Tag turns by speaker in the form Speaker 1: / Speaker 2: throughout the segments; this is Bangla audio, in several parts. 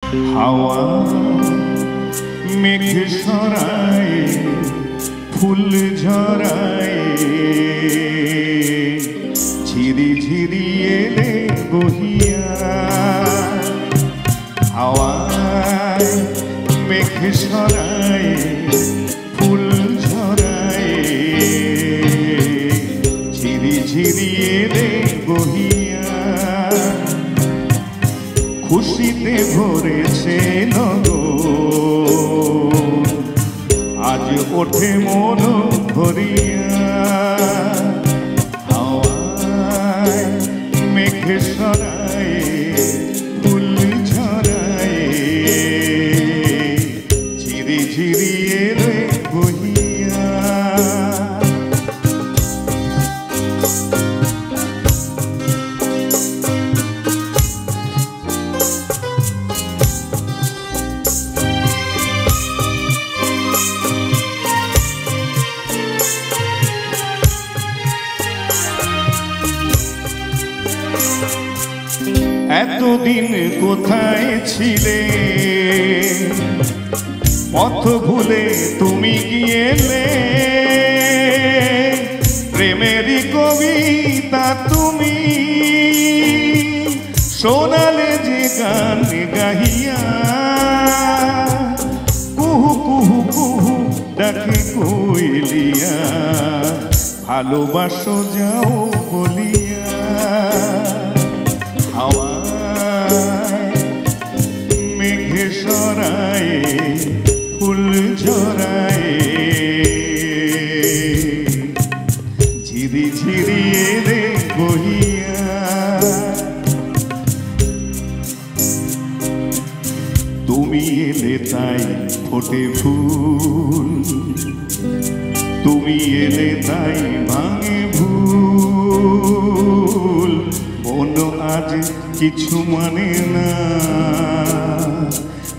Speaker 1: হাওয়া মেঘ সরায় ফুল ঝরায় ঝিরি ঝিরি এলে বহিয়া হাওয়া মেঘ সরায় ফুল ঝরায় ঝিরি ঝিরি এলে বহিয়া খুশিতে ভরেছে নগর আজ ওঠে মন ভরিয়া হাওয়ায় মেঘ সরায় ফুল ঝরায় ঝিরি ঝিরি এলে বহিয়া এতদিন কোথায় ছিলে পথ ভুলে তুমি গিয়েলে প্রেমেরই কবিতা তুমি শোনালে যে গান গাহিয়া কুহু কুহু কুহু ডাকে কইলিয়া ভালোবাসো যাও বলিয়া মেঘ সরায় ফুল ঝরায় ঝিরি ঝিরি এলে বহিয়া তুমি এলে তাই ফোটে ফুল তুমি এলে তাই ভাঙে ভুল মন আজ কিছু মানে না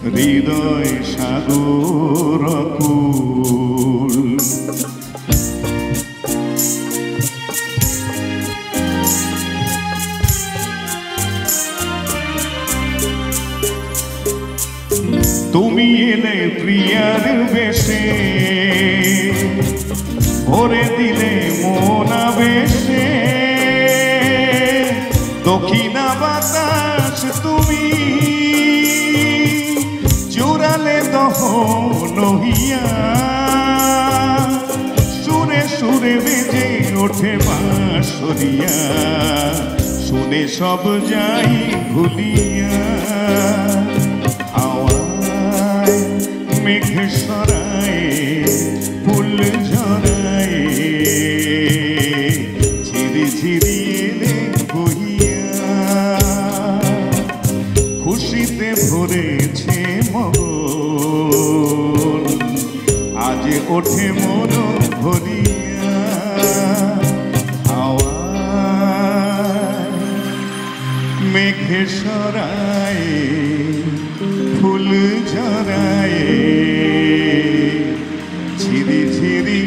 Speaker 1: হৃদয় সাগর কুল তুমি এলে প্রিয়ার বেশে ভরে দিলে মন আবেশে দক্ষিণা বাতাস তুমি চুরালে দহন হইয়া সুরে সুরে বেজে ওঠে বাঁশরিয়া শুনে সব যাই ভুলিয়া হাওয়ায় মেঘ সরায় ফুল ঝরায় ঝিরি ঝিরি এলে বহিয়া খুশিতে ভরেছে মন আজ ওঠে মন ভরিয়া হাওয়ায় মেঘ সরায় ফুল ঝরায় ঝিরি ঝিরি